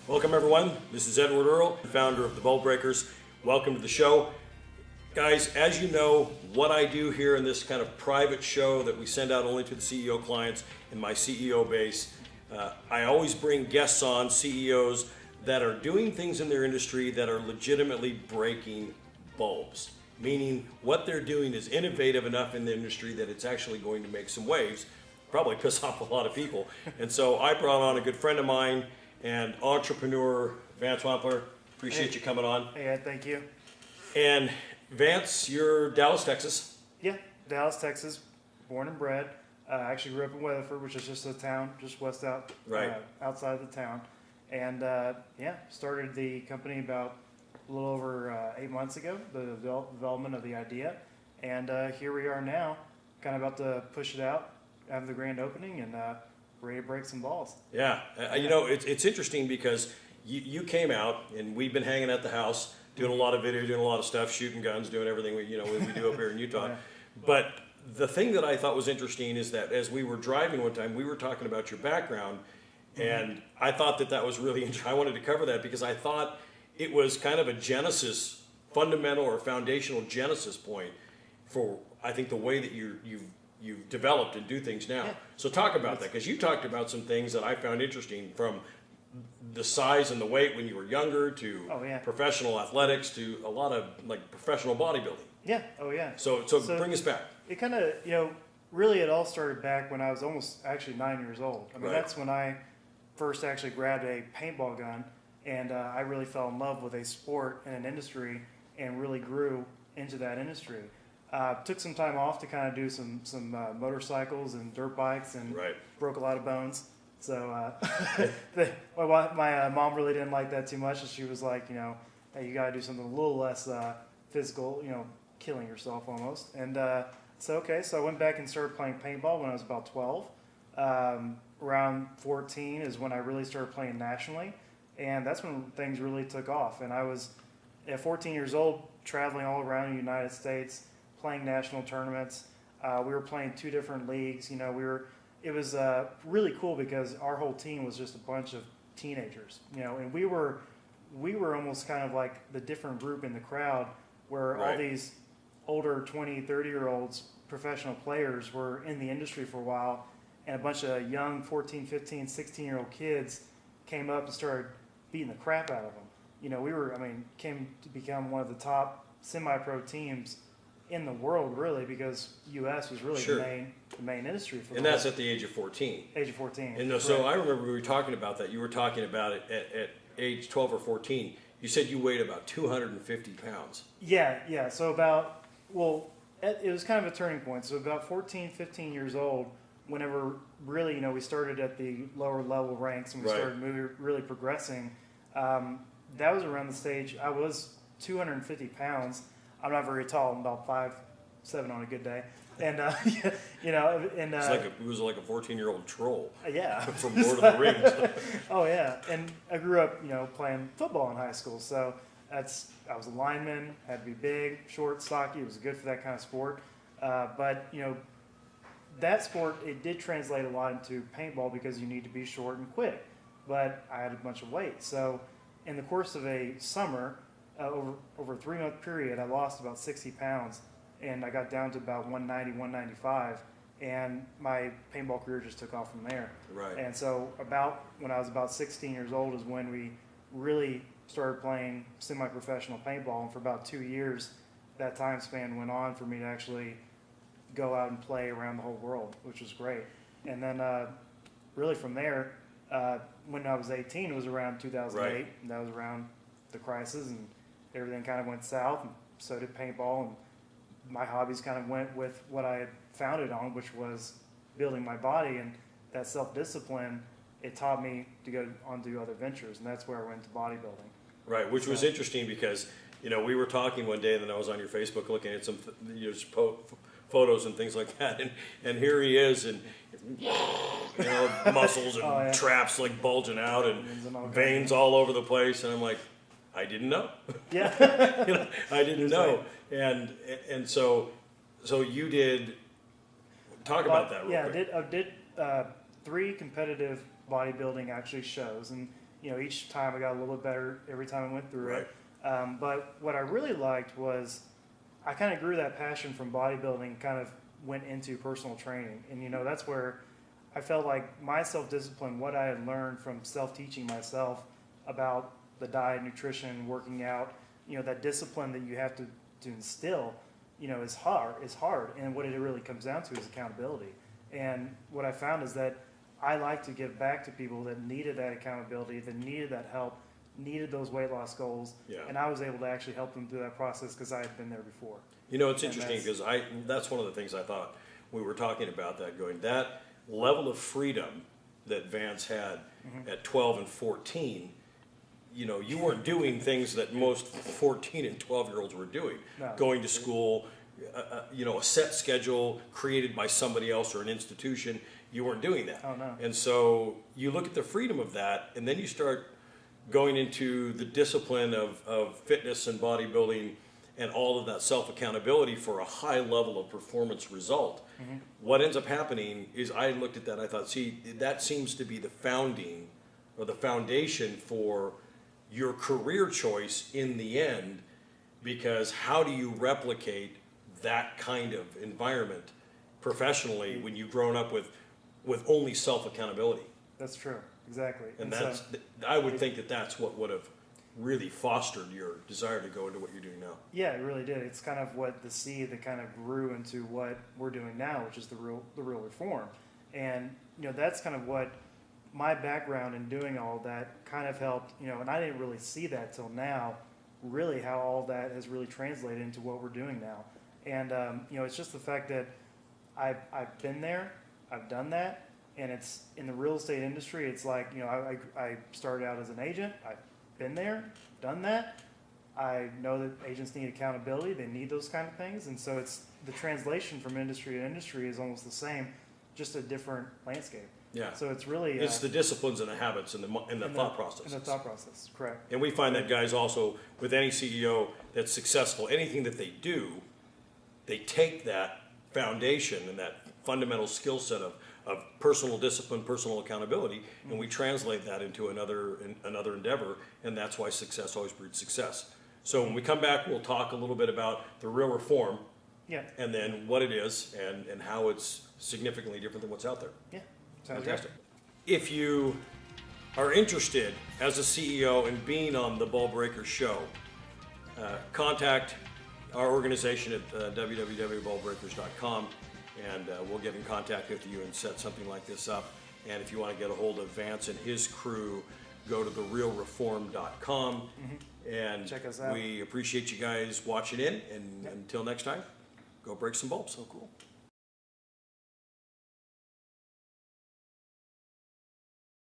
Welcome everyone. This is Edward Earl, founder of the Bowl Breakers. Welcome to the show. Guys, as you know, what I do here in this kind of private show that we send out only to the CEO clients in my CEO base, I always bring guests on, CEOs that are doing things in their industry that are legitimately breaking bulbs. Meaning what they're doing is innovative enough in the industry that it's actually going to make some waves, probably piss off a lot of people. And so I brought on a good friend of mine and entrepreneur, Vance Wampler. Appreciate you coming on. Yeah, thank you. And Vance, you're Dallas, Texas. Yeah, Dallas, Texas, born and bred. I actually grew up in Weatherford, which is just a town just outside of the town. And started the company about a little over 8 months ago, the development of the idea. And here we are now, kind of about to push it out, have the grand opening, and ready to break some balls. Yeah, it's interesting because you came out and we've been hanging at the house, doing a lot of video, doing a lot of stuff, shooting guns, doing everything we do up here in Utah. Yeah. But the thing that I thought was interesting is that as we were driving one time, we were talking about your background, and I thought that was really interesting. I wanted to cover that because I thought it was kind of a genesis, fundamental or foundational genesis point for, I think, the way that you've developed and do things now. Yeah. So talk about that, because you talked about some things that I found interesting, from the size and the weight when you were younger to professional athletics to a lot of like professional bodybuilding. Yeah, oh yeah. So bring us back. It kind of, really it all started back when I was almost actually 9 years old. I mean, that's when I first actually grabbed a paintball gun, and I really fell in love with a sport and an industry and really grew into that industry. Took some time off to kind of do some motorcycles and dirt bikes, and broke a lot of bones. So my mom really didn't like that too much, and she was like, hey, you got to do something a little less physical, killing yourself almost. And so I went back and started playing paintball when I was about 12. Around 14 is when I really started playing nationally, and that's when things really took off. And I was at 14 years old, traveling all around the United States, playing national tournaments. We were playing 2 different leagues. It was really cool because our whole team was just a bunch of teenagers. And we were almost kind of like the different group in the crowd, where all these older 20, 30-year-olds, professional players, were in the industry for a while, and a bunch of young 14, 15, 16-year-old kids came up and started beating the crap out of them. Came to become one of the top semi-pro teams in the world, really, because U.S. was really the main industry for. And that's at the age of 14. Age of 14. And so I remember we were talking about that. You were talking about it at age 12 or 14. You said you weighed about 250 pounds. Yeah. So it was kind of a turning point. So about 14, 15 years old, whenever really, we started at the lower level ranks and we started really progressing, that was around the stage. I was 250 pounds. I'm not very tall. I'm about 5'7" on a good day. And, it was like a 14-year-old troll. Yeah. From Lord of the Rings. Oh, yeah. And I grew up, playing football in high school. So I was a lineman, had to be big, short, stocky. It was good for that kind of sport. But that sport, it did translate a lot into paintball because you need to be short and quick. But I had a bunch of weight. So in the course of a summer, over a 3-month period, I lost about 60 pounds, and I got down to about 190, 195, and my paintball career just took off from there. Right. And so when I was about 16 years old is when we really started playing semi-professional paintball, and for about 2 years, that time span went on for me to actually go out and play around the whole world, which was great. And then really from there, when I was 18, it was around 2008, and that was around the crisis, and everything kind of went south, and so did paintball, and my hobbies kind of went with what I had founded on, which was building my body, and that self-discipline, it taught me to go on to other ventures, and that's where I went into bodybuilding. Right, which was interesting because, we were talking one day, and then I was on your Facebook looking at some photos and things like that, and here he is, and muscles and traps like bulging out and veins all over the place, and I'm like, I didn't know. Yeah. I didn't know. And so you did talk about that real quick. I did 3 competitive bodybuilding actually shows, and each time I got a little bit better every time I went through Right. it. But what I really liked was I kind of grew that passion from bodybuilding, kind of went into personal training. And, that's where I felt like my self-discipline, what I had learned from self-teaching myself about the diet, nutrition, working out, that discipline that you have to instill, is hard. And what it really comes down to is accountability. And what I found is that I like to give back to people that needed that accountability, that needed that help, needed those weight loss goals. Yeah. And I was able to actually help them through that process because I had been there before. It's interesting because that's one of the things I thought we were talking about that level of freedom that Vance had at 12 and 14. You weren't doing things that most 14 and 12-year-olds were doing. No. Going to school, a set schedule created by somebody else or an institution. You weren't doing that. Oh, no. And so you look at the freedom of that, and then you start going into the discipline of fitness and bodybuilding and all of that self-accountability for a high level of performance result. What ends up happening is I looked at that and I thought, see, that seems to be the founding or the foundation for your career choice in the end, because how do you replicate that kind of environment professionally when you've grown up with only self-accountability? That's true. Exactly. And so, I would think that's what would have really fostered your desire to go into what you're doing now. yeah, it really did. It's kind of what the seed that kind of grew into what we're doing now, which is the real reform. And, that's kind of what my background in doing all that kind of helped, and I didn't really see that till now, really how all that has really translated into what we're doing now. And, it's just the fact that I've been there, I've done that, and it's in the real estate industry. It's like, I started out as an agent. I've been there, done that. I know that agents need accountability. They need those kind of things. And so it's the translation from industry to industry is almost the same, just a different landscape. Yeah. So it's really It's the disciplines and the habits and the thought process. And the thought process, correct. And we find that guys also, with any CEO that's successful, anything that they do, they take that foundation and that fundamental skill set of personal discipline, personal accountability, and we translate that into another endeavor, and that's why success always breeds success. So when we come back, we'll talk a little bit about the real reform, Yeah. and then what it is and how it's significantly different than what's out there. Yeah. Sounds Fantastic. If you are interested as a CEO in being on the Ball Breaker Show, contact our organization at www.ballbreakers.com, and we'll get in contact with you and set something like this up. And if you want to get a hold of Vance and his crew, go to therealreform.com. And Check us out. we appreciate you guys watching in. And until next time, go break some bulbs. So cool.